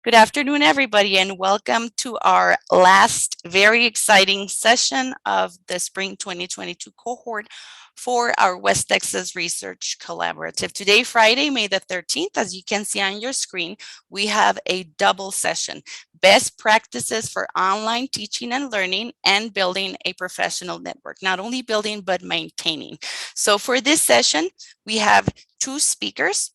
Good afternoon, everybody, and welcome to our last very exciting session of the Spring 2022 cohort for our West Texas Research Collaborative. Today, Friday, May the 13th, as you can see on your screen, we have a double session, best practices for online teaching and learning and building a professional network, not only building, but maintaining. So for this session, we have two speakers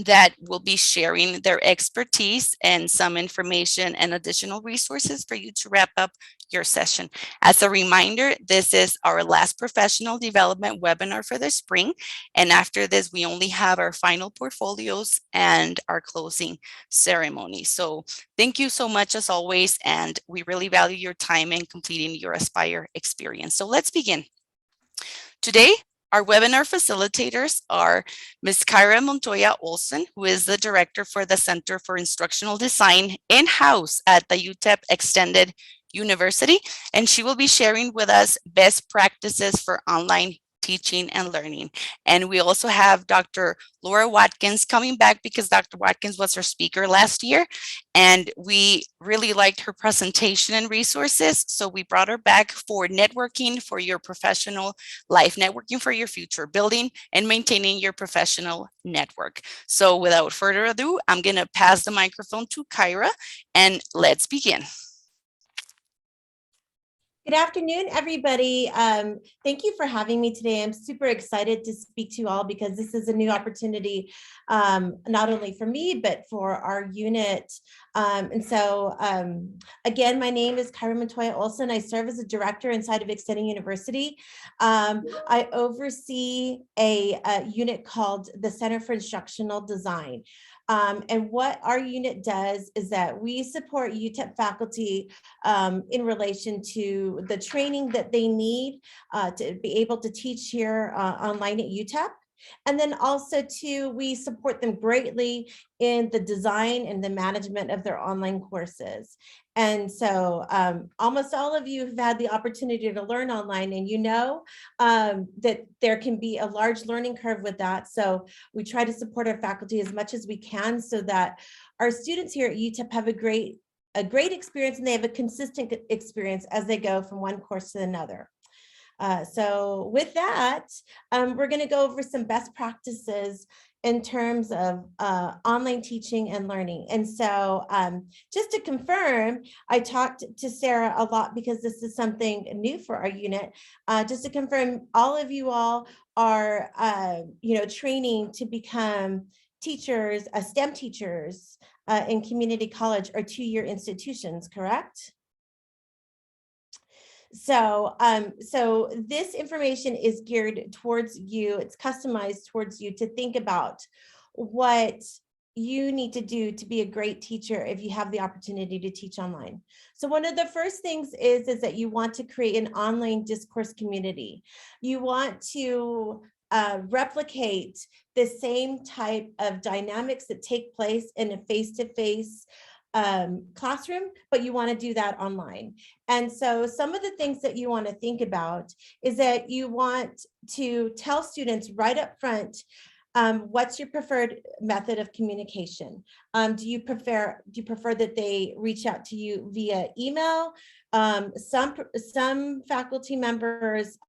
that will be sharing their expertise and some information and additional resources for you to wrap up your session. As a reminder, this is our last professional development webinar for the spring. And after this, we only have our final portfolios and our closing ceremony. So thank you so much as always. And we really value your time in completing your Aspire experience. So let's begin. Today, our webinar facilitators are Ms. Cira Montoya Olsen, who is the director for the Center for Instructional Design in-house at the UTEP Extended University, and she will be sharing with us best practices for online teaching and learning. And we also have Dr. Laura Watkins coming back because Dr. Watkins was our speaker last year, and we really liked her presentation and resources. So we brought her back for networking for your professional life, networking for your future, building and maintaining your professional network. So without further ado, I'm going to pass the microphone to Cira, and let's begin. Good afternoon, everybody. Thank you for having me today. I'm super excited to speak to you all because this is a new opportunity, not only for me, but for our unit. Again, my name is Cira Montoya Olsen. I serve as a director inside of Extending University. I oversee a unit called the Center for Instructional Design. And what our unit does is that we support UTEP faculty in relation to the training that they need to be able to teach here online at UTEP. And then also too, we support them greatly in the design and the management of their online courses. And so almost all of you have had the opportunity to learn online, and you know that there can be a large learning curve with that. So we try to support our faculty as much as we can so that our students here at UTEP have a great experience, and they have a consistent experience as they go from one course to another. So with that, we're going to go over some best practices in terms of online teaching and learning. And so just to confirm, I talked to Sarah a lot because this is something new for our unit. Just to confirm, all of you all are training to become teachers, STEM teachers in community college or two-year institutions, correct? So, so this information is geared towards you. It's customized towards you to think about what you need to do to be a great teacher if you have the opportunity to teach online. So one of the first things is that you want to create an online discourse community. You want to replicate the same type of dynamics that take place in a face-to-face classroom, but you want to do that online. And so some of the things that you want to think about is that you want to tell students right up front, what's your preferred method of communication? Do you prefer that they reach out to you via email? Some faculty members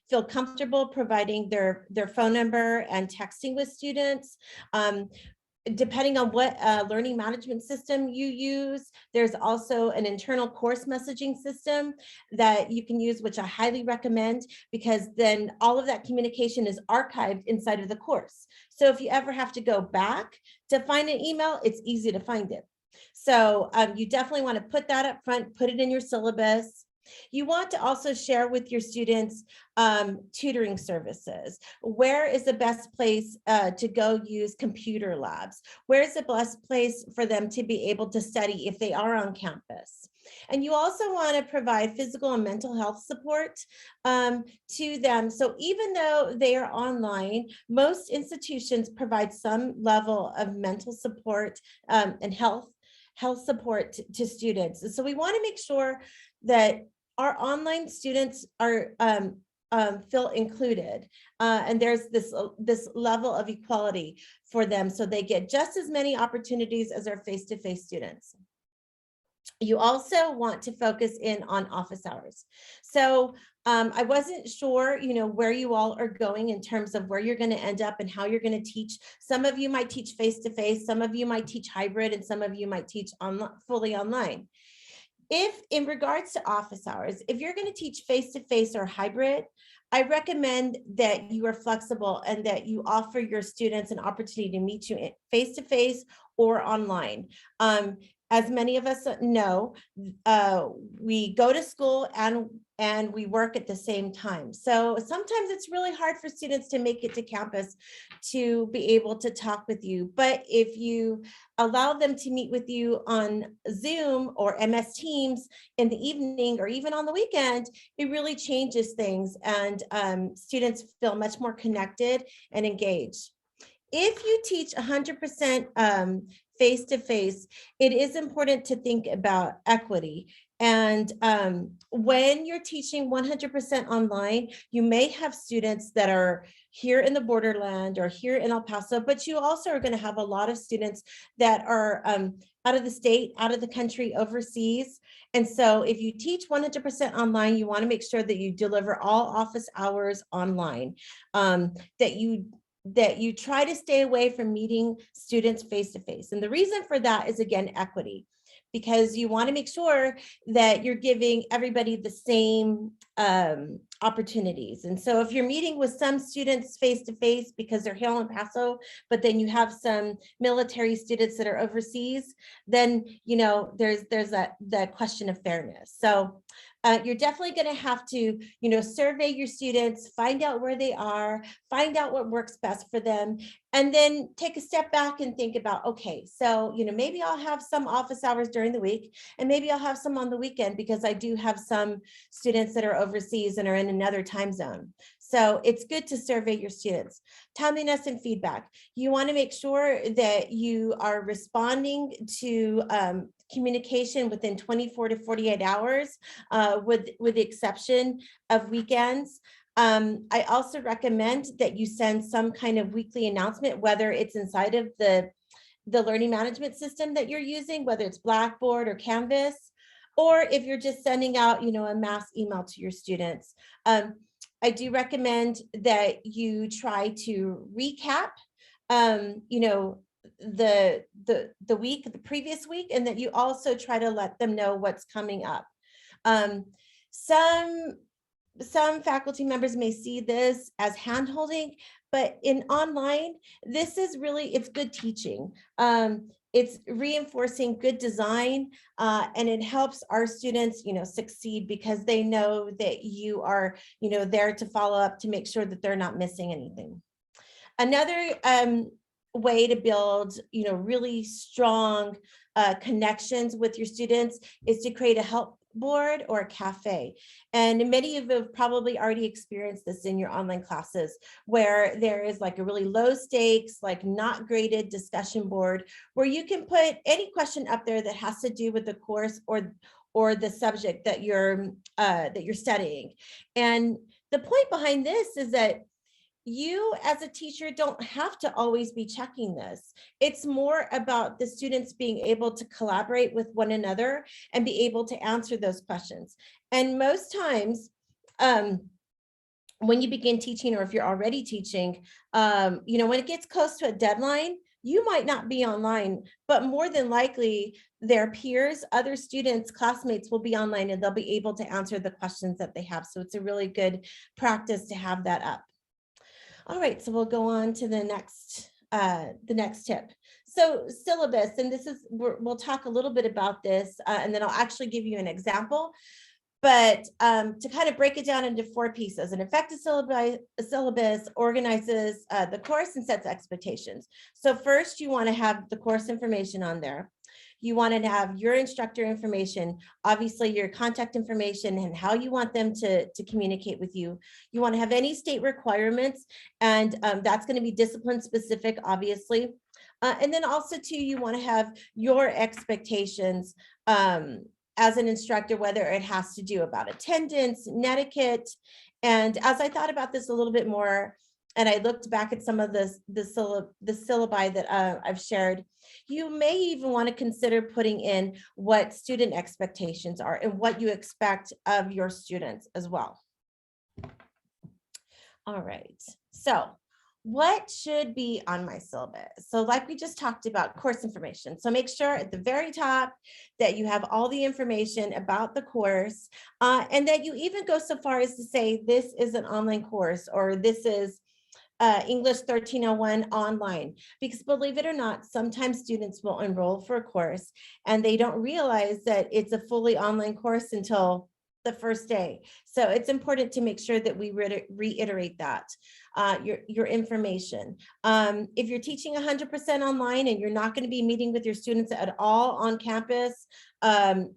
feel comfortable providing their phone number and texting with students. Depending on what learning management system you use, there's also an internal course messaging system that you can use, which I highly recommend, because then all of that communication is archived inside of the course. So if you ever have to go back to find an email, it's easy to find it. So you definitely want to put that up front, put it in your syllabus. You want to also share with your students tutoring services. Where is the best place to go use computer labs? Where is the best place for them to be able to study if they are on campus? And you also want to provide physical and mental health support to them. So even though they are online, most institutions provide some level of mental support and health support to students. So we want to make sure that our online students are feel included, and there's this level of equality for them, so they get just as many opportunities as our face-to-face students. You also want to focus in on office hours. So I wasn't sure, where you all are going in terms of where you're going to end up and how you're going to teach. Some of you might teach face-to-face, some of you might teach hybrid, and some of you might teach fully online. If in regards to office hours, if you're going to teach face-to-face or hybrid, I recommend that you are flexible and that you offer your students an opportunity to meet you face-to-face or online. As many of us know, we go to school and we work at the same time. So sometimes it's really hard for students to make it to campus to be able to talk with you. But if you allow them to meet with you on Zoom or MS Teams in the evening or even on the weekend, it really changes things, and students feel much more connected and engaged. If you teach 100% face-to-face, it is important to think about equity. And when you're teaching 100% online, you may have students that are here in the borderland or here in El Paso, but you also are going to have a lot of students that are out of the state, out of the country, overseas. And so if you teach 100% online, you want to make sure that you deliver all office hours online, that you try to stay away from meeting students face-to-face. And the reason for that is, again, equity, because you want to make sure that you're giving everybody the same opportunities. And so if you're meeting with some students face-to-face because they're here in El Paso, but then you have some military students that are overseas, then, there's that question of fairness. So you're definitely going to have to, survey your students, find out where they are, find out what works best for them, and then take a step back and think about, okay, so, maybe I'll have some office hours during the week, and maybe I'll have some on the weekend because I do have some students that are overseas and are in another time zone. So it's good to survey your students. Timeliness and feedback. You want to make sure that you are responding to communication within 24 to 48 hours, with the exception of weekends. I also recommend that you send some kind of weekly announcement, whether it's inside of the learning management system that you're using, whether it's Blackboard or Canvas, or if you're just sending out, a mass email to your students. I do recommend that you try to recap, the previous week, and that you also try to let them know what's coming up. Some faculty members may see this as hand-holding, but in online, this is really, it's good teaching. It's reinforcing good design, and it helps our students, succeed because they know that you are, there to follow up to make sure that they're not missing anything. Another way to build, really strong connections with your students is to create a help board or a cafe. And many of you have probably already experienced this in your online classes, where there is like a really low stakes, like not graded discussion board where you can put any question up there that has to do with the course or the subject that you're studying. And the point behind this is that you as a teacher don't have to always be checking this. It's more about the students being able to collaborate with one another and be able to answer those questions. And most times, when you begin teaching, or if you're already teaching, when it gets close to a deadline, you might not be online, but more than likely their peers, other students, classmates will be online, and they'll be able to answer the questions that they have. So it's a really good practice to have that up. All right, so we'll go on to the next tip. So syllabus, and we'll talk a little bit about this, and then I'll actually give you an example. But to kind of break it down into 4 pieces, an effective syllabus organizes the course and sets expectations. So first, you want to have the course information on there. You want to have your instructor information, obviously your contact information and how you want them to communicate with you. You want to have any state requirements, and that's going to be discipline specific, obviously. And then also too, you want to have your expectations as an instructor, whether it has to do about attendance, netiquette, And as I thought about this a little bit more, and I looked back at some of the syllabi that I've shared, you may even want to consider putting in what student expectations are and what you expect of your students as well. All right, so what should be on my syllabus? So like we just talked about, course information. So make sure at the very top that you have all the information about the course, and that you even go so far as to say, this is an online course, or this is English 1301 online, because believe it or not, sometimes students will enroll for a course and they don't realize that it's a fully online course until the first day. So it's important to make sure that we reiterate that, your information. If you're teaching 100% online and you're not going to be meeting with your students at all on campus,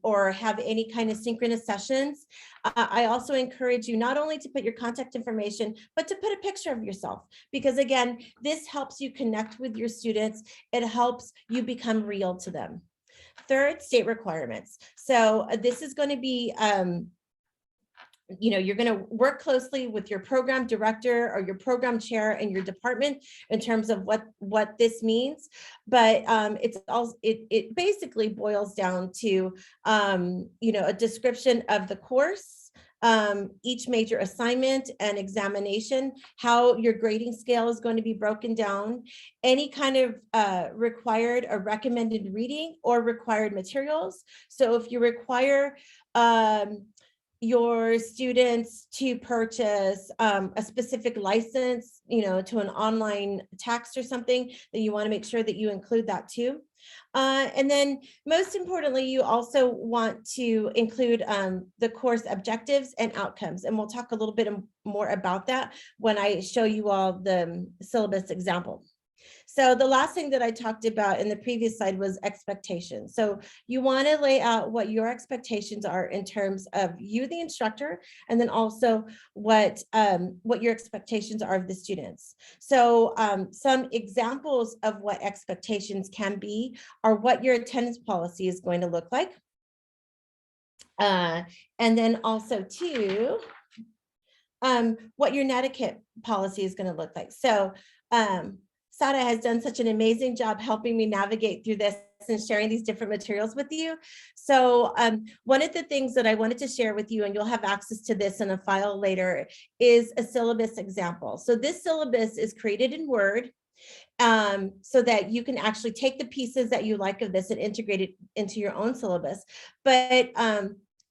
or have any kind of synchronous sessions, I also encourage you not only to put your contact information, but to put a picture of yourself, because again, this helps you connect with your students. It helps you become real to them. Third, state requirements. So this is going to be, you're going to work closely with your program director or your program chair and your department in terms of what this means. But it's also, it basically boils down to, a description of the course, each major assignment and examination, how your grading scale is going to be broken down, any kind of required or recommended reading or required materials. So if you require your students to purchase a specific license, to an online text or something, then you want to make sure that you include that too. And then most importantly, you also want to include the course objectives and outcomes. And we'll talk a little bit more about that when I show you all the syllabus example. So the last thing that I talked about in the previous slide was expectations. So you want to lay out what your expectations are in terms of you, the instructor, and then also what your expectations are of the students. So some examples of what expectations can be are what your attendance policy is going to look like. And then also too, what your netiquette policy is going to look like. So Sada has done such an amazing job helping me navigate through this and sharing these different materials with you. So one of the things that I wanted to share with you, and you'll have access to this in a file later, is a syllabus example. So this syllabus is created in Word, so that you can actually take the pieces that you like of this and integrate it into your own syllabus. But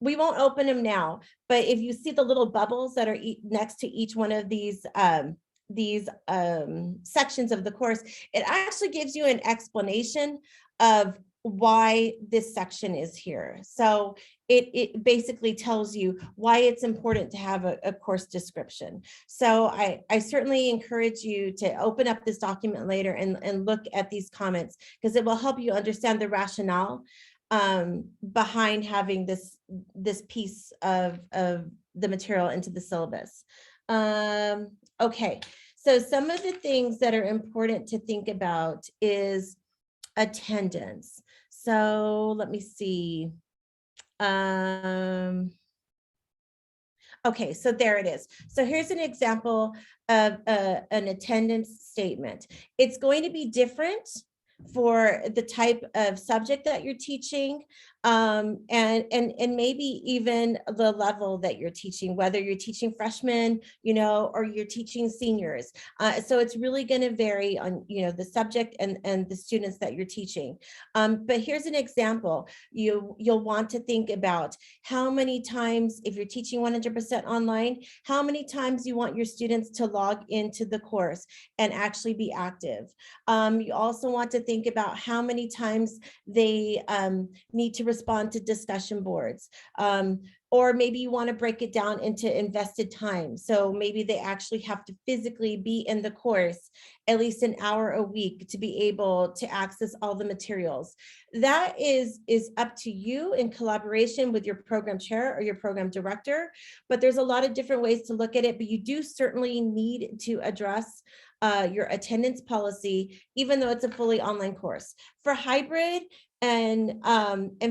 we won't open them now, but if you see the little bubbles that are next to each one of these sections of the course, it actually gives you an explanation of why this section is here. So it basically tells you why it's important to have a course description. So I certainly encourage you to open up this document later and look at these comments, because it will help you understand the rationale behind having this piece of the material into the syllabus. Okay, so some of the things that are important to think about is attendance. So let me see. Okay, so there it is. So here's an example of an attendance statement. It's going to be different for the type of subject that you're teaching, and maybe even the level that you're teaching, whether you're teaching freshmen, or you're teaching seniors. So it's really going to vary on, the subject and the students that you're teaching. But here's an example. You'll want to think about how many times, if you're teaching 100% online, how many times you want your students to log into the course and actually be active. You also want to think about how many times they need to respond to discussion boards. Or maybe you want to break it down into invested time. So maybe they actually have to physically be in the course at least an hour a week to be able to access all the materials. That is up to you in collaboration with your program chair or your program director. But there's a lot of different ways to look at it, but you do certainly need to address your attendance policy, even though it's a fully online course. For hybrid and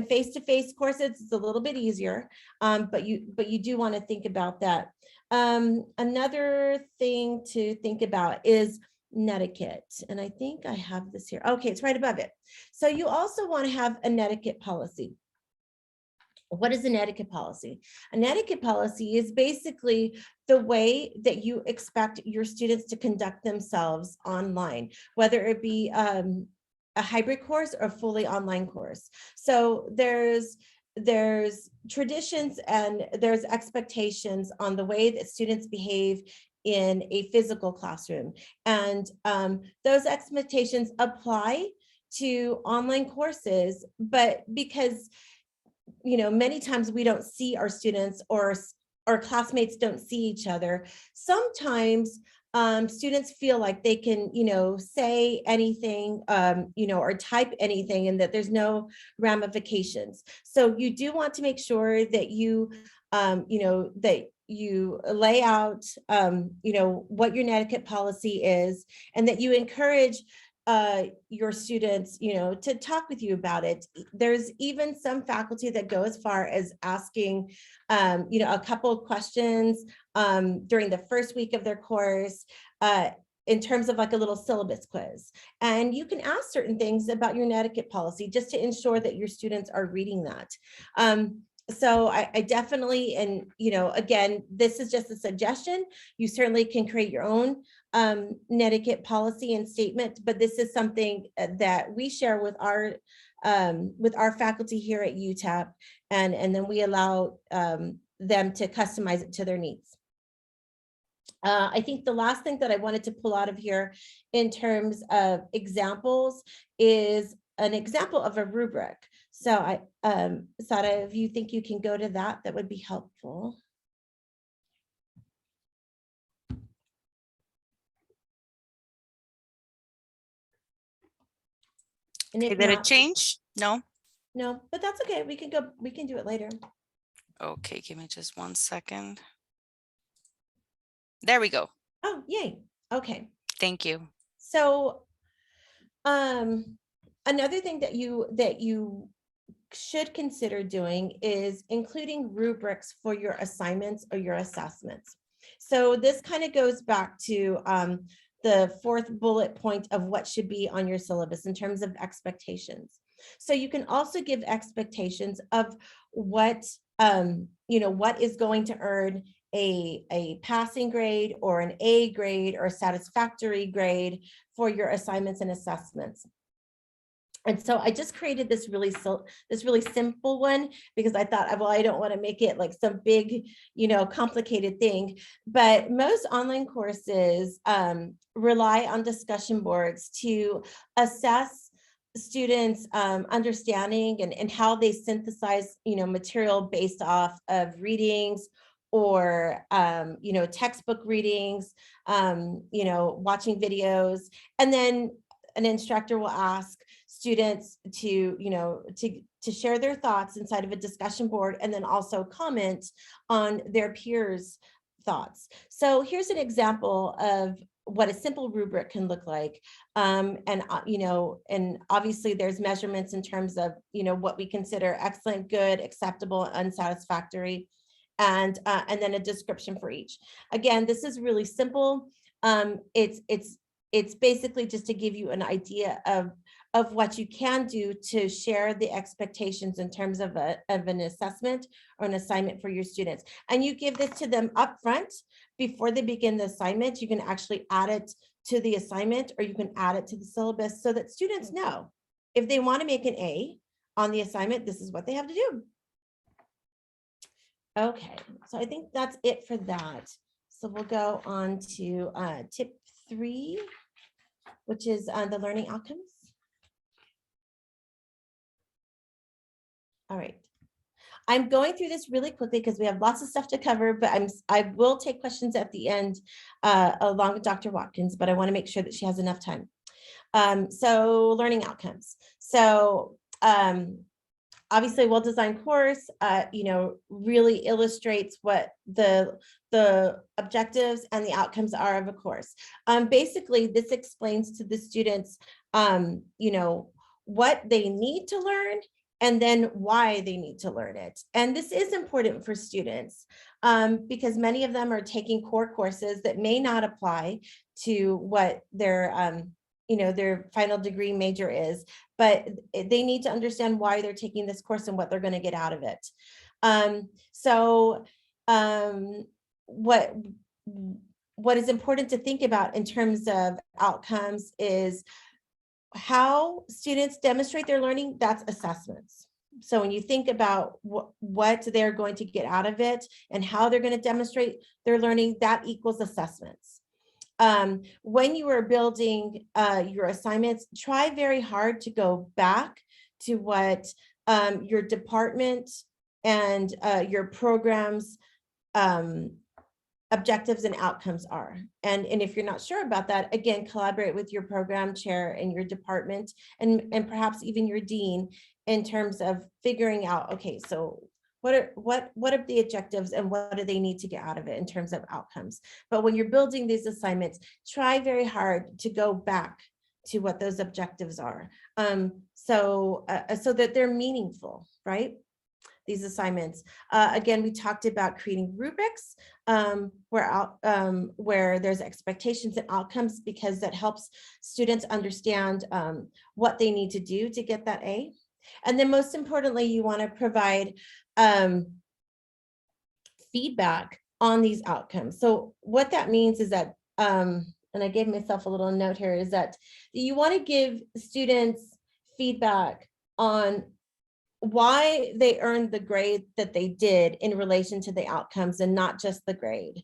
face-to-face courses, it's a little bit easier, but you do want to think about that. Another thing to think about is netiquette. And I think I have this here. Okay, it's right above it. So you also want to have a netiquette policy. What is an etiquette policy? An etiquette policy is basically the way that you expect your students to conduct themselves online, whether it be a hybrid course or a fully online course. So there's traditions and there's expectations on the way that students behave in a physical classroom. And those expectations apply to online courses, but because many times we don't see our students or our classmates don't see each other. Sometimes students feel like they can, say anything, or type anything and that there's no ramifications. So you do want to make sure that that you lay out, what your netiquette policy is, and that you encourage your students, to talk with you about it. There's even some faculty that go as far as asking, a couple of questions during the first week of their course, in terms of like a little syllabus quiz. And you can ask certain things about your netiquette policy just to ensure that your students are reading that. So I definitely, and again, this is just a suggestion. You certainly can create your own netiquette policy and statement, but this is something that we share with our faculty here at UTEP, and then we allow them to customize it to their needs. I think the last thing that I wanted to pull out of here in terms of examples is an example of a rubric. So Sada, if you think you can go to that, that would be helpful. And Okay, did it change? No? No, but that's okay. We can do it later. Okay, give me just 1 second. There we go. Oh, yay. Okay. Thank you. So another thing that you should consider doing is including rubrics for your assignments or your assessments. So this kind of goes back to the fourth bullet point of what should be on your syllabus in terms of expectations. So you can also give expectations of what what is going to earn a passing grade or an A grade or a satisfactory grade for your assignments and assessments. And so I just created this really simple one because I thought, well, I don't want to make it like some big, complicated thing. But most online courses rely on discussion boards to assess students' understanding and how they synthesize, material based off of readings or, textbook readings, watching videos. And then an instructor will ask students to share their thoughts inside of a discussion board, and then also comment on their peers' thoughts. So here's an example of what a simple rubric can look like. And obviously there's measurements in terms of, what we consider excellent, good, acceptable, unsatisfactory, and then a description for each. Again, this is really simple. It's basically just to give you an idea of what you can do to share the expectations in terms of an assessment or an assignment for your students. And you give this to them up front before they begin the assignment. You can actually add it to the assignment, or you can add it to the syllabus so that students know if they want to make an A on the assignment, this is what they have to do. Okay, so I think that's it for that. So we'll go on to tip 3, which is the learning outcomes. All right. I'm going through this really quickly because we have lots of stuff to cover, but I will take questions at the end along with Dr. Watkins, but I want to make sure that she has enough time. So learning outcomes. So obviously, well-designed course, really illustrates what the objectives and the outcomes are of a course. Basically, this explains to the students, what they need to learn and then why they need to learn it. And this is important for students because many of them are taking core courses that may not apply to what their their final degree major is, but they need to understand why they're taking this course and what they're going to get out of it. What is important to think about in terms of outcomes is how students demonstrate their learning. That's assessments. So when you think about what they're going to get out of it and how they're going to demonstrate their learning, that equals assessments. When you are building your assignments, try very hard to go back to what your department and your programs objectives and outcomes are. And if you're not sure about that, again, collaborate with your program chair and your department and perhaps even your dean in terms of figuring out, okay, so what are the objectives and what do they need to get out of it in terms of outcomes? But when you're building these assignments, try very hard to go back to what those objectives are, so that they're meaningful, right? These assignments. Again, we talked about creating rubrics where there's expectations and outcomes, because that helps students understand what they need to do to get that A. And then most importantly, you want to provide feedback on these outcomes. So what that means is that, and I gave myself a little note here, is that you want to give students feedback on why they earned the grade that they did in relation to the outcomes and not just the grade.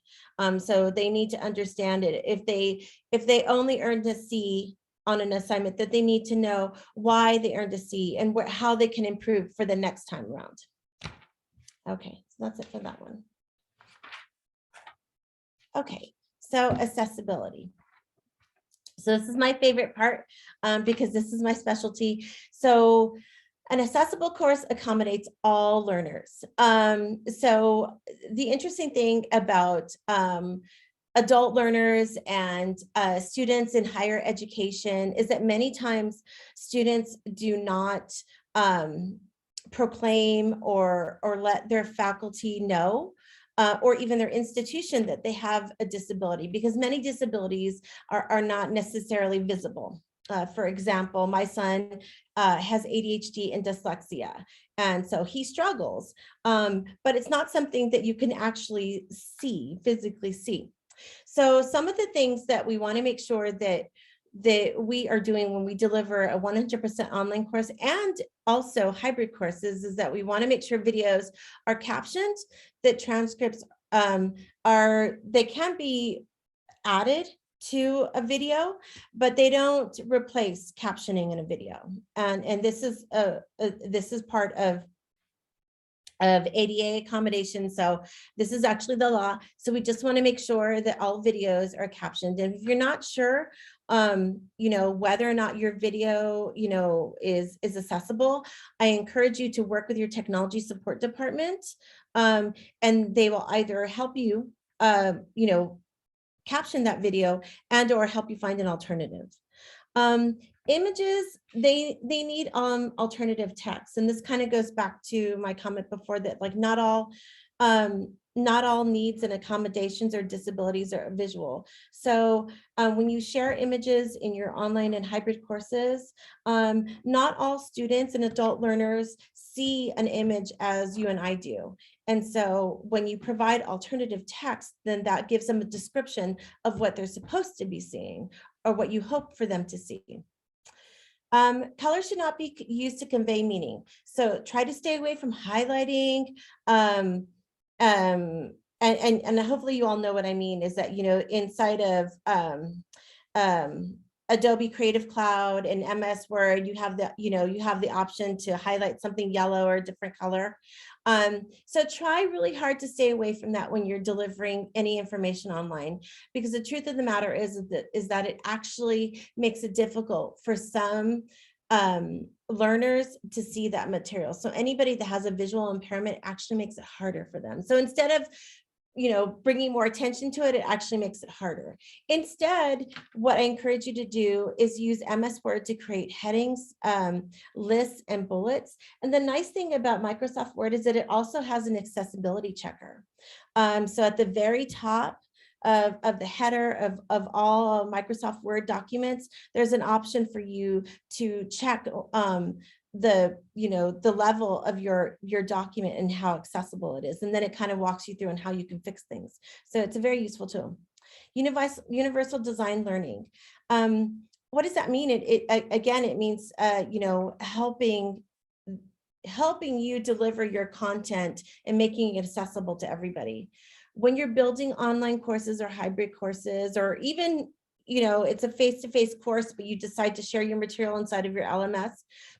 So they need to understand it. If they only earned a C on an assignment, that they need to know why they earned a C and how they can improve for the next time around. Okay, so that's it for that one. Okay, so accessibility. So this is my favorite part because this is my specialty. So an accessible course accommodates all learners. So the interesting thing about adult learners and students in higher education is that many times students do not proclaim or let their faculty know or even their institution that they have a disability, because many disabilities are not necessarily visible. For example, my son has ADHD and dyslexia, and so he struggles, but it's not something that you can actually see, physically see. So some of the things that we want to make sure that we are doing when we deliver a 100% online course and also hybrid courses is that we want to make sure videos are captioned, that transcripts they can be added to a video, but they don't replace captioning in a video. And this is part of ADA accommodation. So this is actually the law. So we just want to make sure that all videos are captioned. And if you're not sure, whether or not your video, is accessible, I encourage you to work with your technology support department. And they will either help you, caption that video and or help you find an alternative. Images, they need alternative text, and this kind of goes back to my comment before that, like, not all needs and accommodations or disabilities are visual. So when you share images in your online and hybrid courses, not all students and adult learners see an image as you and I do. And so when you provide alternative text, then that gives them a description of what they're supposed to be seeing or what you hope for them to see. Color should not be used to convey meaning. So try to stay away from highlighting. And hopefully you all know what I mean is that, inside of Adobe Creative Cloud and MS Word, you have the option to highlight something yellow or a different color. So try really hard to stay away from that when you're delivering any information online, because the truth of the matter is that it actually makes it difficult for some learners to see that material. So anybody that has a visual impairment actually makes it harder for them. So instead of bringing more attention to it, it actually makes it harder. Instead, what I encourage you to do is use MS Word to create headings, lists, and bullets. And the nice thing about Microsoft Word is that it also has an accessibility checker. So at the very top of the header of all Microsoft Word documents, there's an option for you to check the level of your document and how accessible it is, and then it kind of walks you through on how you can fix things. So it's a very useful tool. Universal design learning. What does that mean? It means helping you deliver your content and making it accessible to everybody. When you're building online courses or hybrid courses, or even it's a face-to-face course, but you decide to share your material inside of your LMS,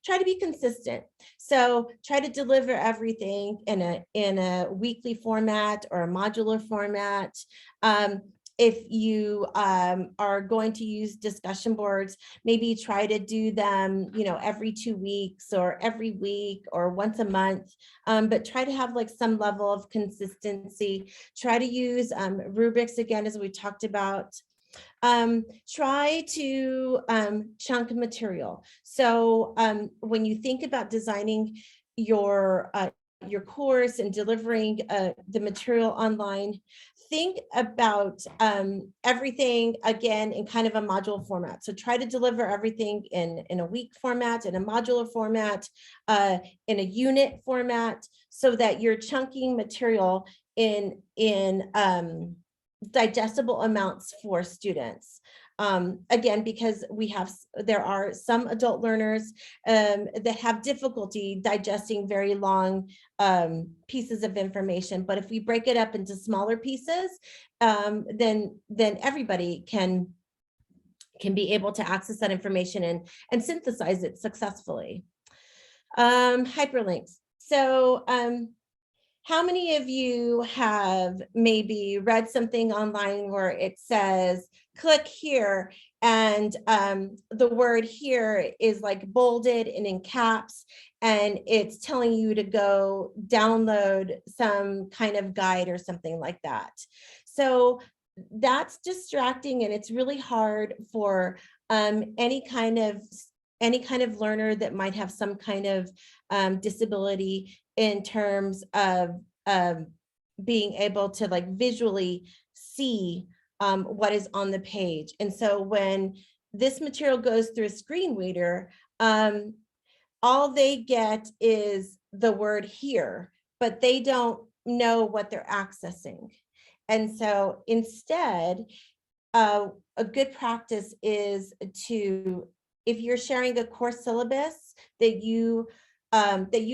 try to be consistent. So try to deliver everything in a weekly format or a modular format. If you are going to use discussion boards, maybe try to do them, every 2 weeks or every week or once a month, but try to have like some level of consistency. Try to use rubrics again, as we talked about. Try to chunk material. So when you think about designing your course and delivering the material online, think about everything again in kind of a module format. So try to deliver everything in a week format, in a modular format, in a unit format, so that you're chunking material in digestible amounts for students. Again, because there are some adult learners that have difficulty digesting very long pieces of information. But if we break it up into smaller pieces, then everybody can be able to access that information and synthesize it successfully. Hyperlinks. So how many of you have maybe read something online where it says, click here, and the word here is like bolded and in caps, and it's telling you to go download some kind of guide or something like that? So that's distracting, and it's really hard for any kind of learner that might have some kind of disability in terms of being able to like visually see what is on the page. And so when this material goes through a screen reader, all they get is the word here, but they don't know what they're accessing. And so instead, a good practice is to, if you're sharing a course syllabus, that you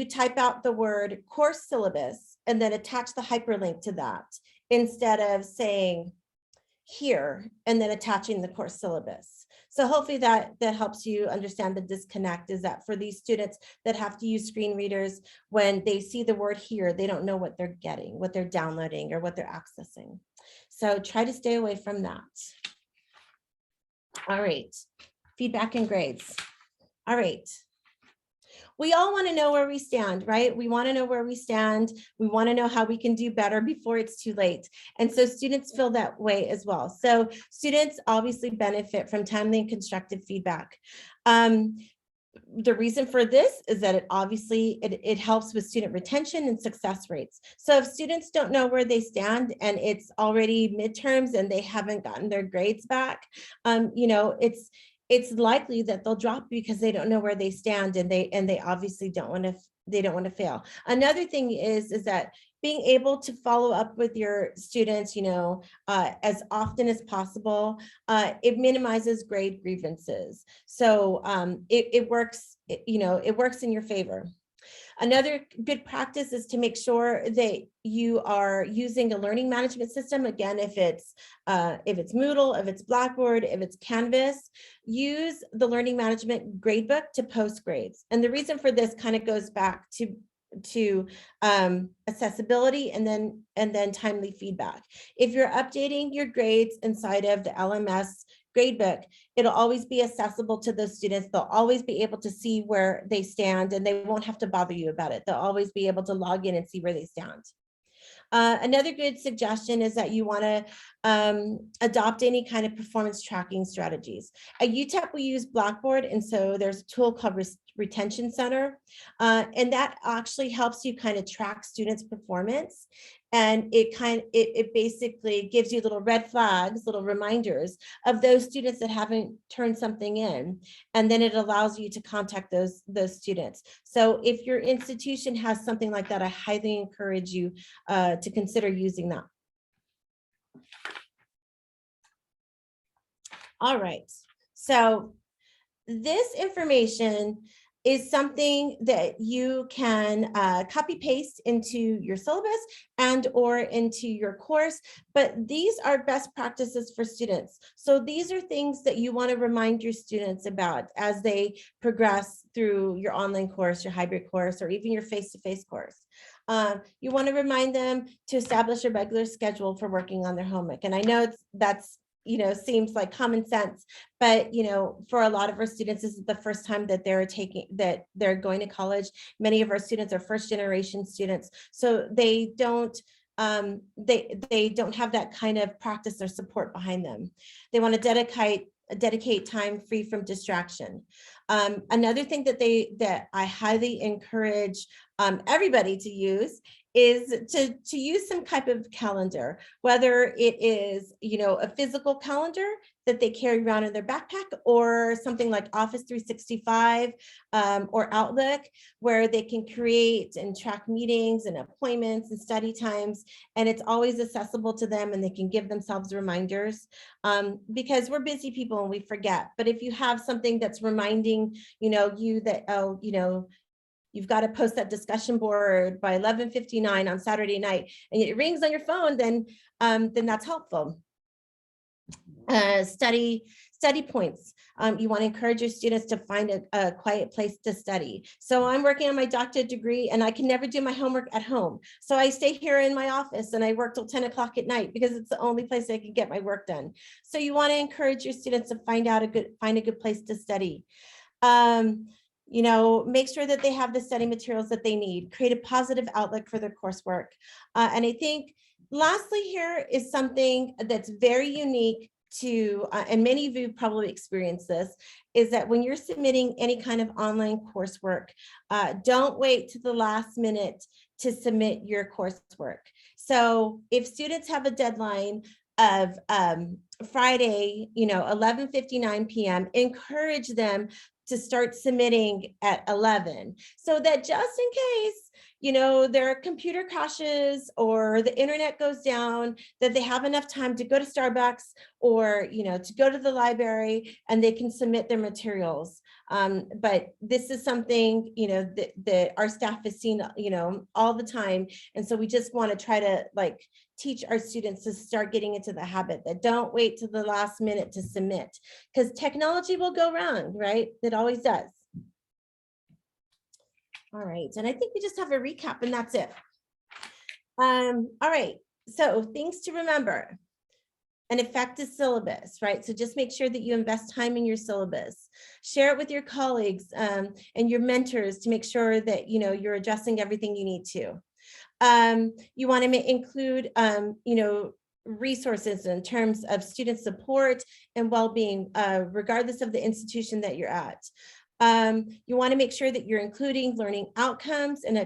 type out the word course syllabus and then attach the hyperlink to that, instead of saying here and then attaching the course syllabus. So hopefully that helps you understand the disconnect, is that for these students that have to use screen readers, when they see the word here, they don't know what they're getting, what they're downloading, or what they're accessing. So try to stay away from that. All right, feedback and grades. All right. We all want to know where we stand, right? We want to know where we stand. We want to know how we can do better before it's too late. And so students feel that way as well. So students obviously benefit from timely and constructive feedback. The reason for this is that it helps with student retention and success rates. So if students don't know where they stand and it's already midterms and they haven't gotten their grades back, it's likely that they'll drop because they don't know where they stand, and they obviously don't want to fail. Another thing is that being able to follow up with your students, as often as possible, it minimizes grade grievances. So it works, it works in your favor. Another good practice is to make sure that you are using a learning management system. Again, if it's Moodle, if it's Blackboard, if it's Canvas, use the learning management gradebook to post grades. And the reason for this kind of goes back to accessibility and then timely feedback. If you're updating your grades inside of the LMS gradebook, it'll always be accessible to those students. They'll always be able to see where they stand, and they won't have to bother you about it. They'll always be able to log in and see where they stand. Another good suggestion is that you want to adopt any kind of performance tracking strategies. At UTEP, we use Blackboard, and so there's a tool called Retention Center, and that actually helps you kind of track students' performance. And it basically gives you little red flags, little reminders of those students that haven't turned something in, and then it allows you to contact those students. So if your institution has something like that, I highly encourage you to consider using that. All right, so this information is something that you can copy paste into your syllabus and or into your course, but these are best practices for students. So these are things that you want to remind your students about as they progress through your online course, your hybrid course, or even your face-to-face course. You want to remind them to establish a regular schedule for working on their homework. And I know that's seems like common sense, but for a lot of our students, this is the first time that they're going to college. Many of our students are first generation students, so they don't they don't have that kind of practice or support behind them. They want to dedicate time free from distraction. Another thing that I highly encourage everybody to use is to use some type of calendar, whether it is, a physical calendar that they carry around in their backpack, or something like Office 365 or Outlook, where they can create and track meetings and appointments and study times, and it's always accessible to them, and they can give themselves reminders, because we're busy people and we forget. But if you have something that's reminding, you that, you've got to post that discussion board by 11:59 on Saturday night, and it rings on your phone, then that's helpful. Study points. You want to encourage your students to find a quiet place to study. So I'm working on my doctorate degree, and I can never do my homework at home. So I stay here in my office and I work till 10 o'clock at night because it's the only place I can get my work done. So you want to encourage your students to find a good place to study. Make sure that they have the study materials that they need, create a positive outlook for their coursework. And I think lastly here is something that's very unique to, and many of you probably experienced this, is that when you're submitting any kind of online coursework, don't wait to the last minute to submit your coursework. So if students have a deadline of Friday, 11:59 p.m., encourage them to start submitting at 11, so that just in case, their computer crashes or the internet goes down, that they have enough time to go to Starbucks or, to go to the library, and they can submit their materials. But this is something, that our staff has seen, all the time. And so we just want to try to teach our students to start getting into the habit that don't wait till the last minute to submit, because technology will go wrong, right? It always does. All right, and I think we just have a recap and that's it. All right, so things to remember. An effective syllabus, right? So just make sure that you invest time in your syllabus. Share it with your colleagues and your mentors to make sure that you're addressing everything you need to. You want to include resources in terms of student support and well-being, regardless of the institution that you're at. You want to make sure that you're including learning outcomes and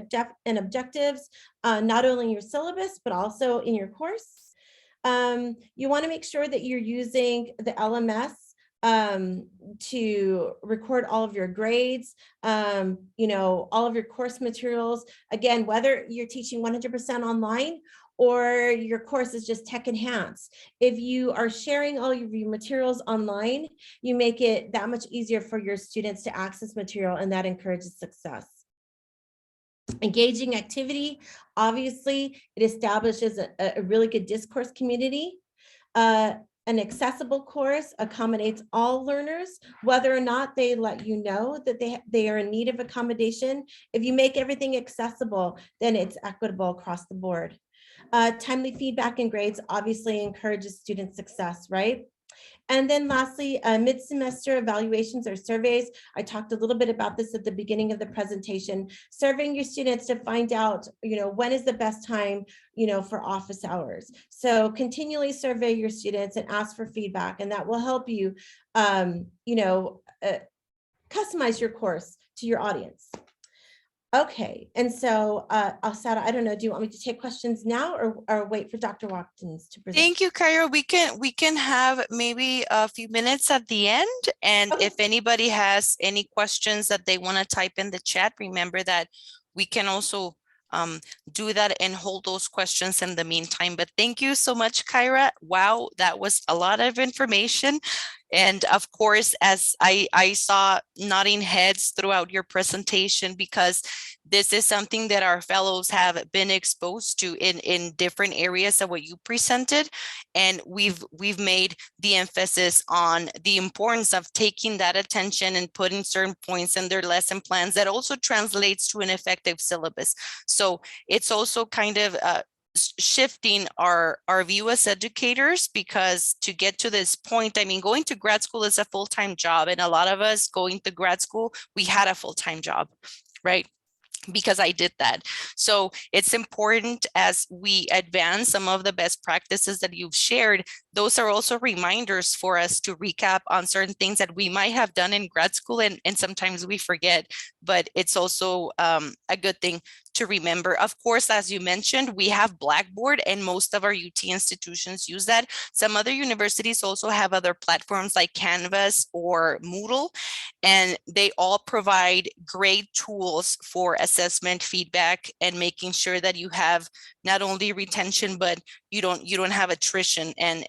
objectives, not only in your syllabus, but also in your course. You want to make sure that you're using the LMS to record all of your grades, all of your course materials. Again, whether you're teaching 100% online or your course is just tech enhanced, if you are sharing all of your materials online, you make it that much easier for your students to access material, and that encourages success. Engaging activity, obviously, it establishes a really good discourse community. An accessible course accommodates all learners, whether or not they let you know that they are in need of accommodation. If you make everything accessible, then it's equitable across the board. Timely feedback and grades obviously encourages student success, right? And then lastly, mid-semester evaluations or surveys. I talked a little bit about this at the beginning of the presentation, surveying your students to find out, when is the best time, for office hours. So continually survey your students and ask for feedback, and that will help you, customize your course to your audience. Okay, and so Alsada, I don't know, do you want me to take questions now or wait for Dr. Watkins to present? Thank you, Kyra. We can have maybe a few minutes at the end. And Okay. if anybody has any questions that they want to type in the chat, remember that we can also do that and hold those questions in the meantime. But thank you so much, Kyra. Wow, that was a lot of information. And of course, as I saw nodding heads throughout your presentation, because this is something that our fellows have been exposed to in different areas of what you presented. And we've made the emphasis on the importance of taking that attention and putting certain points in their lesson plans that also translates to an effective syllabus. So it's also kind of shifting our view as educators, because to get to this point, I mean, going to grad school is a full-time job, and a lot of us going to grad school, we had a full-time job, right? Because I did that. So it's important as we advance some of the best practices that you've shared, those are also reminders for us to recap on certain things that we might have done in grad school, and sometimes we forget, but it's also a good thing to remember. Of course, as you mentioned, we have Blackboard and most of our UT institutions use that. Some other universities also have other platforms like Canvas or Moodle, and they all provide great tools for assessment, feedback, and making sure that you have not only retention, but you don't have attrition, and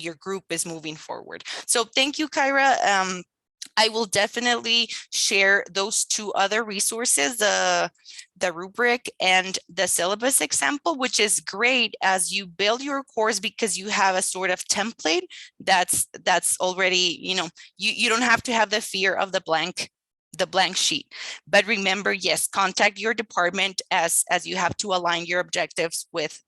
your group is moving forward. So thank you, Kyra. I will definitely share those two other resources, the rubric and the syllabus example, which is great as you build your course, because you have a sort of template that's already, you don't have to have the fear of the blank sheet. But remember, yes, contact your department as you have to align your objectives with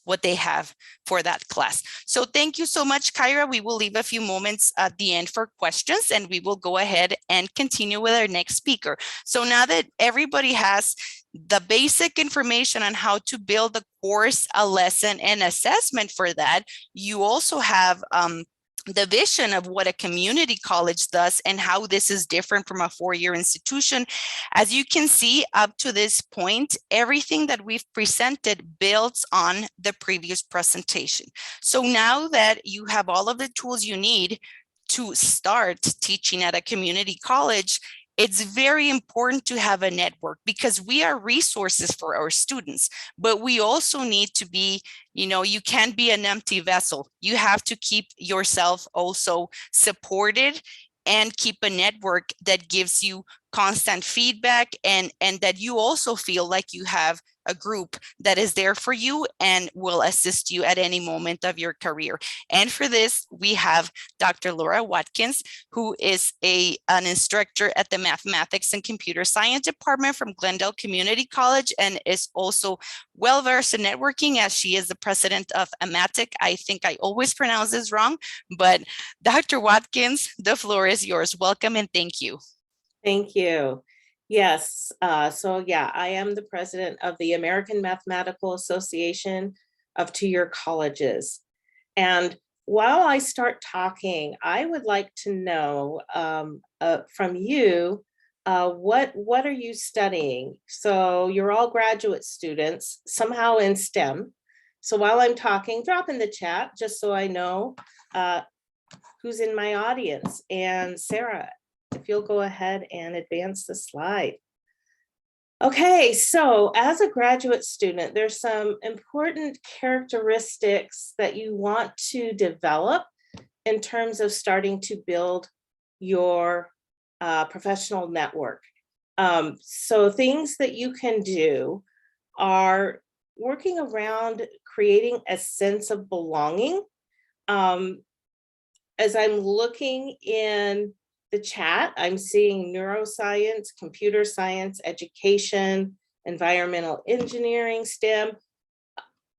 what they have for that class. So thank you so much, Kyra. We will leave a few moments at the end for questions, and we will go ahead and continue with our next speaker. So now that everybody has the basic information on how to build a course, a lesson, and assessment for that, you also have the vision of what a community college does and how this is different from a four-year institution. As you can see, up to this point, everything that we've presented builds on the previous presentation. So now that you have all of the tools you need to start teaching at a community college, it's very important to have a network, because we are resources for our students, but we also need to be, you can't be an empty vessel. You have to keep yourself also supported and keep a network that gives you constant feedback, and that you also feel like you have a group that is there for you and will assist you at any moment of your career. And for this, we have Dr. Laura Watkins, who is an instructor at the Mathematics and Computer Science Department from Glendale Community College, and is also well-versed in networking, as she is the president of AMATIC. I think I always pronounce this wrong, but Dr. Watkins, the floor is yours. Welcome and thank you. Thank you. Yes, so yeah, I am the president of the American Mathematical Association of two-year colleges. And while I start talking, I would like to know from you, what are you studying? So you're all graduate students, somehow in STEM. So while I'm talking, drop in the chat just so I know who's in my audience. And Sarah, if you'll go ahead and advance the slide. Okay, so as a graduate student, there's some important characteristics that you want to develop in terms of starting to build your professional network. So things that you can do are working around creating a sense of belonging. As I'm looking in the chat, I'm seeing neuroscience, computer science, education, environmental engineering, STEM,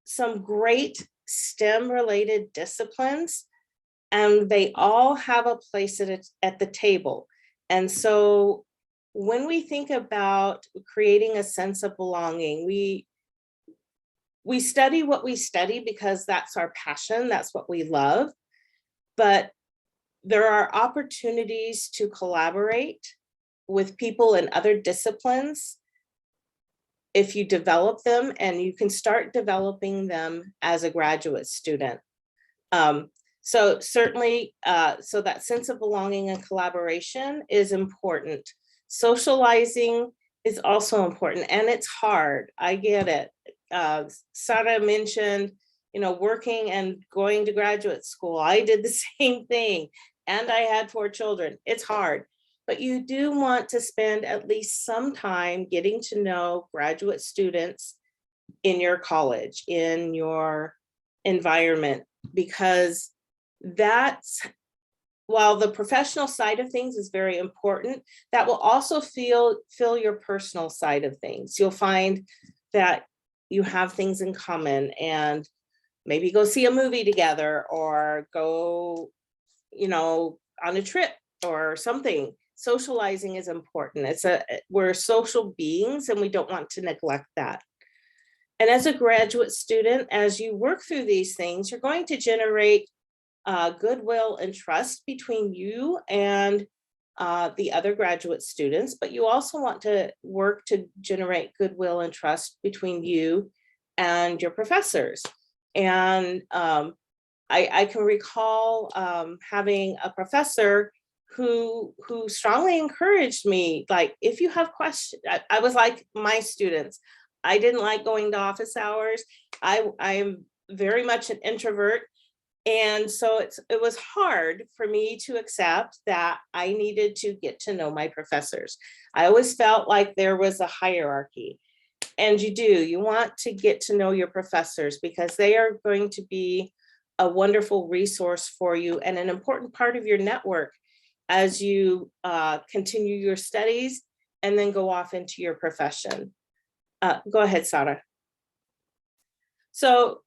some great STEM related disciplines and they all have a place at the table. And so when we think about creating a sense of belonging, we study what we study because that's our passion, that's what we love. But there are opportunities to collaborate with people in other disciplines if you develop them, and you can start developing them as a graduate student. So certainly, so that sense of belonging and collaboration is important. Socializing is also important, and it's hard. I get it. Cira mentioned, working and going to graduate school. I did the same thing, and I had 4 children. It's hard, but you do want to spend at least some time getting to know graduate students in your college, in your environment, because that's, while the professional side of things is very important, that will also fill your personal side of things. You'll find that you have things in common, and maybe go see a movie together, or go, on a trip or something. Socializing is important. We're social beings, and we don't want to neglect that. And as a graduate student, as you work through these things, you're going to generate goodwill and trust between you and the other graduate students, but you also want to work to generate goodwill and trust between you and your professors. And I can recall having a professor who strongly encouraged me, like, if you have questions, I was like my students, I didn't like going to office hours. I am very much an introvert. And so it was hard for me to accept that I needed to get to know my professors. I always felt like there was a hierarchy, and you want to get to know your professors, because they are going to be a wonderful resource for you and an important part of your network as you continue your studies and then go off into your profession. Go ahead, Cira. So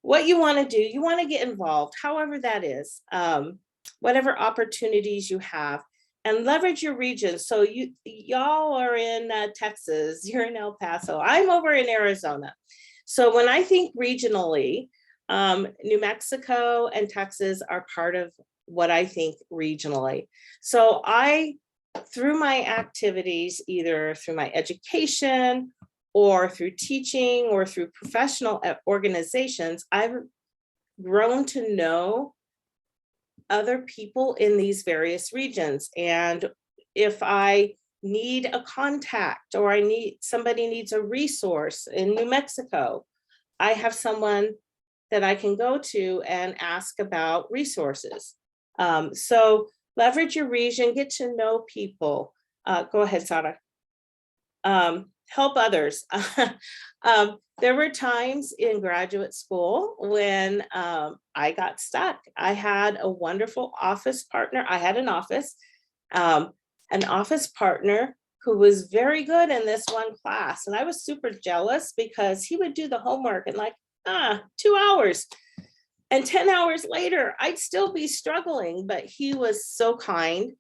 what you want to do, you want to get involved, however that is, whatever opportunities you have, and leverage your region. So y'all are in Texas, you're in El Paso, I'm over in Arizona. So when I think regionally, New Mexico and Texas are part of what I think regionally. So through my activities, either through my education or through teaching or through professional organizations, I've grown to know other people in these various regions. And if I need a contact, or somebody needs a resource in New Mexico, I have someone that I can go to and ask about resources. So leverage your region, get to know people. Go ahead, Cira. Help others. There were times in graduate school when I got stuck. I had a wonderful office partner. I had an office partner who was very good in this one class. And I was super jealous because he would do the homework in like 2 hours. And 10 hours later, I'd still be struggling, but he was so kind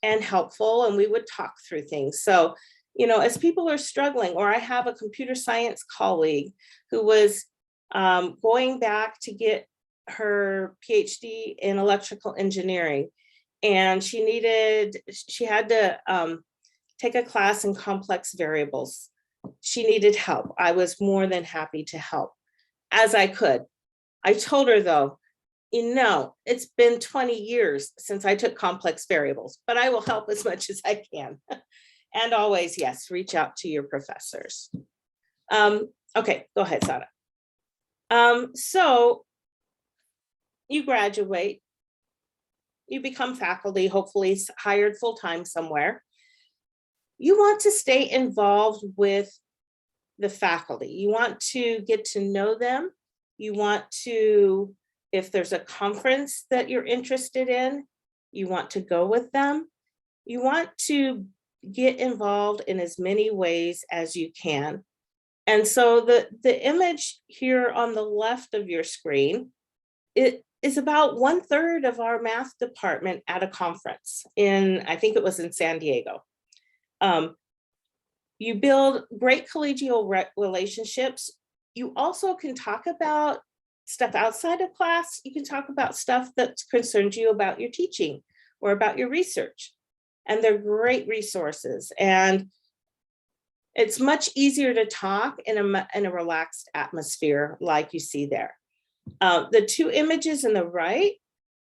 and helpful, and we would talk through things. So, as people are struggling, or I have a computer science colleague who was going back to get her Ph.D. in electrical engineering, and she had to take a class in complex variables. She needed help. I was more than happy to help as I could. I told her, though, it's been 20 years since I took complex variables, but I will help as much as I can. And always, yes, reach out to your professors. Okay, go ahead, Cira. So you graduate, you become faculty, hopefully hired full-time somewhere. You want to stay involved with the faculty. You want to get to know them. You want to, if there's a conference that you're interested in, you want to go with them. You want to get involved in as many ways as you can. And so the image here on the left of your screen, is about 1/3 of our math department at a conference in, I think it was in San Diego. You build great collegial relationships. You also can talk about stuff outside of class. You can talk about stuff that concerns you about your teaching or about your research. And they're great resources. And it's much easier to talk in a relaxed atmosphere like you see there. The two images in the right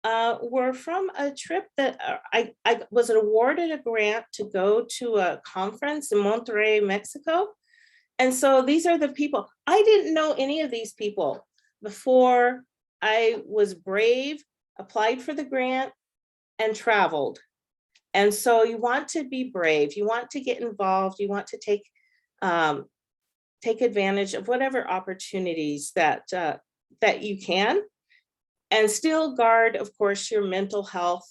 were from a trip that I was awarded a grant to go to a conference in Monterrey, Mexico. And so these are the people. I didn't know any of these people before I was brave, applied for the grant, and traveled. And so you want to be brave. You want to get involved. You want to take advantage of whatever opportunities that you can, and still guard, of course, your mental health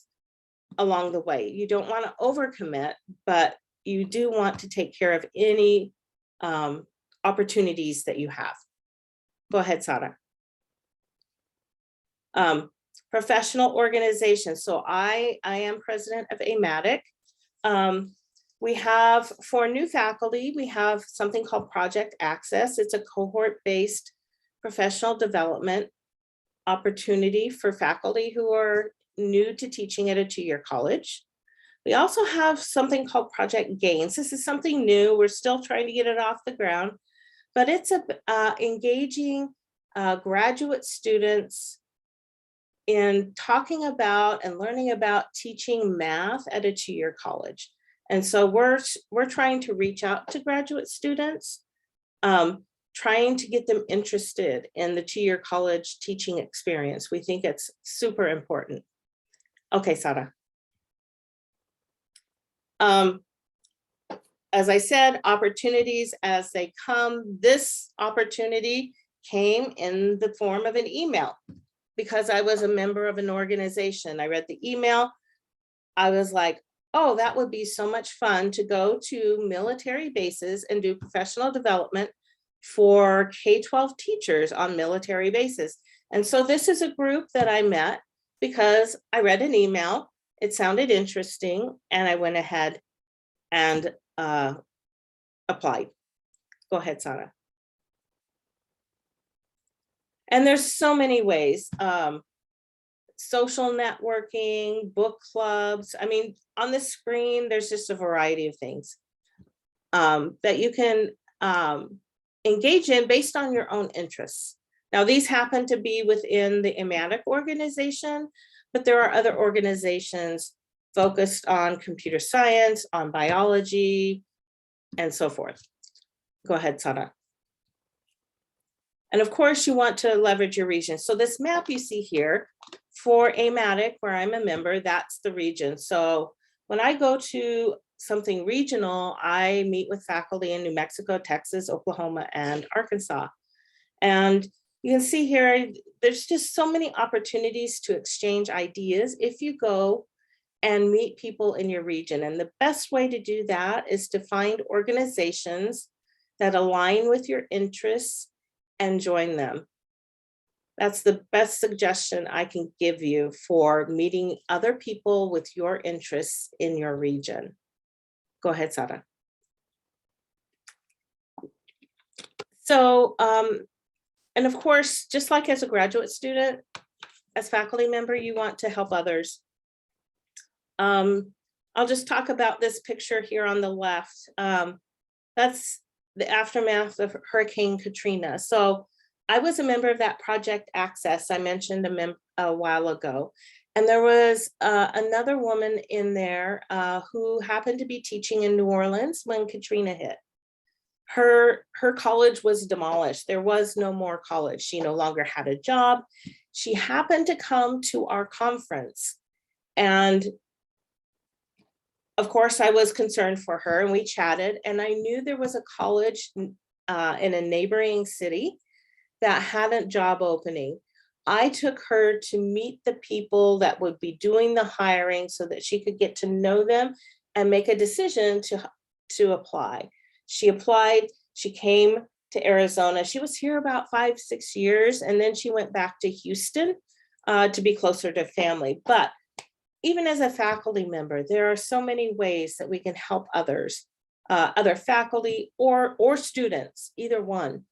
along the way. You don't want to overcommit, but you do want to take care of any opportunities that you have. Go ahead, Sara. Professional organizations. So I am president of AMATIC. We have, for new faculty, we have something called Project Access. It's a cohort-based professional development opportunity for faculty who are new to teaching at a two-year college. We also have something called Project Gains. This is something new. We're still trying to get it off the ground, but it's engaging graduate students in talking about and learning about teaching math at a two-year college. And so we're trying to reach out to graduate students, trying to get them interested in the two-year college teaching experience. We think it's super important. Okay, Sara. As I said, opportunities as they come. This opportunity came in the form of an email because I was a member of an organization. I read the email. I was like, oh, that would be so much fun to go to military bases and do professional development for K-12 teachers on military bases. And so this is a group that I met because I read an email, it sounded interesting, and I went ahead and applied. Go ahead, Sara. And there's so many ways. Social networking, book clubs. I mean, on the screen, there's just a variety of things that you can engage in based on your own interests. Now, these happen to be within the AMATIC organization, but there are other organizations focused on computer science, on biology, and so forth. Go ahead, Sara. And of course, you want to leverage your region. So this map you see here for AMATIC, where I'm a member, that's the region. So when I go to something regional, I meet with faculty in New Mexico, Texas, Oklahoma, and Arkansas. And you can see here, there's just so many opportunities to exchange ideas if you go and meet people in your region. And the best way to do that is to find organizations that align with your interests and join them. That's the best suggestion I can give you for meeting other people with your interests in your region. Go ahead, Sara. So, and of course, just like as a graduate student, as faculty member, you want to help others. I'll just talk about this picture here on the left. That's the aftermath of Hurricane Katrina. So I was a member of that Project Access I mentioned a while ago. And there was another woman in there who happened to be teaching in New Orleans when Katrina hit. Her college was demolished. There was no more college. She no longer had a job. She happened to come to our conference. And of course, I was concerned for her and we chatted, and I knew there was a college in a neighboring city that had a job opening. I took her to meet the people that would be doing the hiring so that she could get to know them and make a decision to apply. She applied, she came to Arizona. She was here about 5-6 years, and then she went back to Houston to be closer to family. But even as a faculty member, there are so many ways that we can help others, other faculty or students, either one.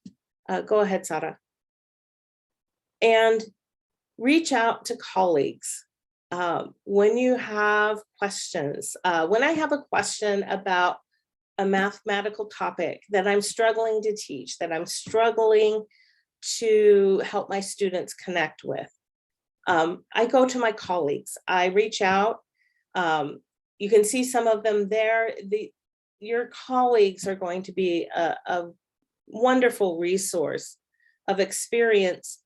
Go ahead, Cira. And reach out to colleagues. When you have questions, when I have a question about a mathematical topic that I'm struggling to teach, that I'm struggling to help my students connect with, I go to my colleagues. I reach out. You can see some of them there. Your colleagues are going to be a wonderful resource of experience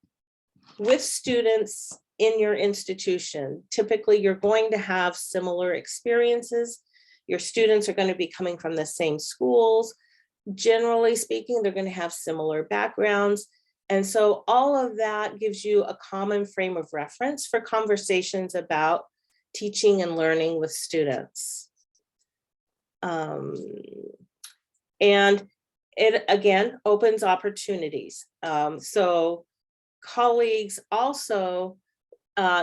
with students in your institution. Typically, you're going to have similar experiences. Your students are going to be coming from the same schools. Generally speaking, they're going to have similar backgrounds. And so all of that gives you a common frame of reference for conversations about teaching and learning with students. And it, again, opens opportunities. So colleagues also,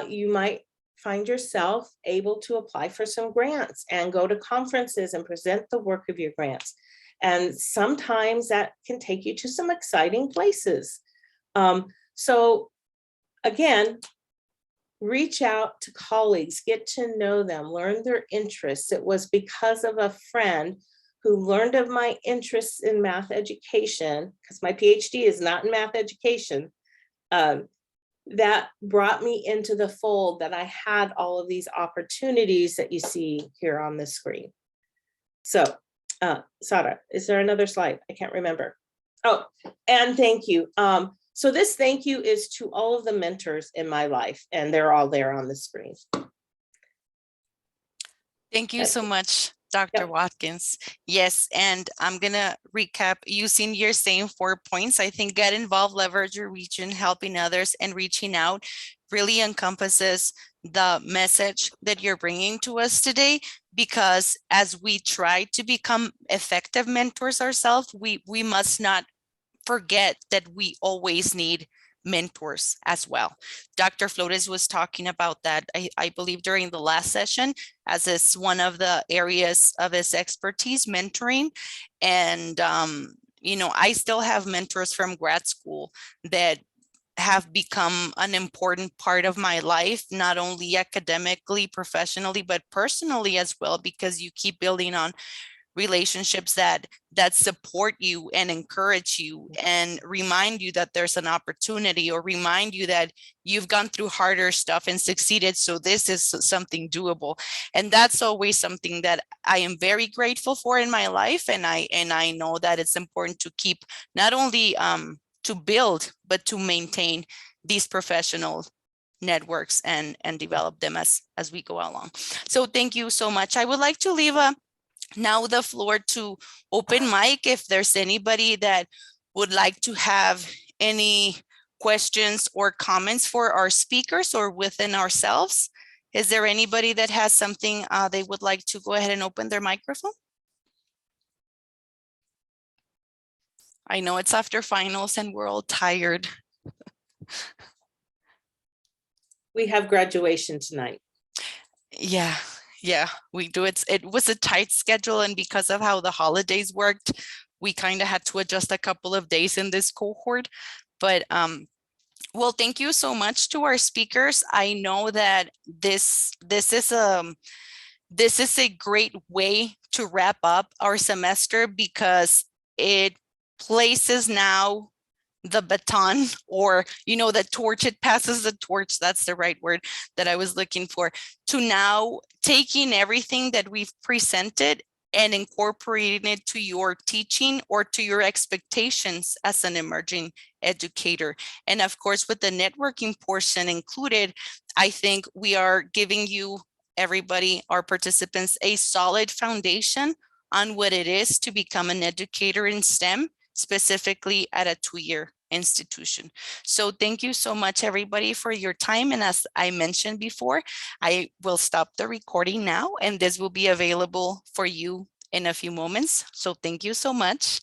you might find yourself able to apply for some grants and go to conferences and present the work of your grants. And sometimes that can take you to some exciting places. So again, reach out to colleagues, get to know them, learn their interests. It was because of a friend who learned of my interests in math education, because my PhD is not in math education, that brought me into the fold, that I had all of these opportunities that you see here on the screen. So, Cira, is there another slide? I can't remember. Oh, and thank you. So this thank you is to all of the mentors in my life, and they're all there on the screen. Thank you so much, Dr. Watkins. Yes, and I'm gonna recap using your same 4 points. I think get involved, leverage your region, helping others, and reaching out really encompasses the message that you're bringing to us today, because as we try to become effective mentors ourselves, we must not forget that we always need mentors as well. Dr. Flores was talking about that, I believe, during the last session, as is one of the areas of his expertise, mentoring. And, you know, I still have mentors from grad school that have become an important part of my life, not only academically, professionally, but personally as well, because you keep building on relationships that support you and encourage you and remind you that there's an opportunity, or remind you that you've gone through harder stuff and succeeded, so this is something doable. And that's always something that I am very grateful for in my life, and I know that it's important to keep not only to build but to maintain these professional networks and develop them as we go along. So thank you so much. I would like to leave now the floor to open mic if there's anybody that would like to have any questions or comments for our speakers or within ourselves. Is there anybody that has something they would like to go ahead and open their microphone? I know it's after finals and we're all tired. We have graduation tonight. Yeah, we do. It was a tight schedule, and because of how the holidays worked, we kind of had to adjust a couple of days in this cohort. But well, thank you so much to our speakers. I know that this is a great way to wrap up our semester, because it places now the baton, or you know, the torch, it passes the torch, that's the right word that I was looking for, to now taking everything that we've presented and incorporating it to your teaching or to your expectations as an emerging educator. And of course, with the networking portion included, I think we are giving you, everybody, our participants, a solid foundation on what it is to become an educator in STEM, specifically at a 2-year institution. So thank you so much, everybody, for your time. And as I mentioned before, I will stop the recording now, and this will be available for you in a few moments. So thank you so much.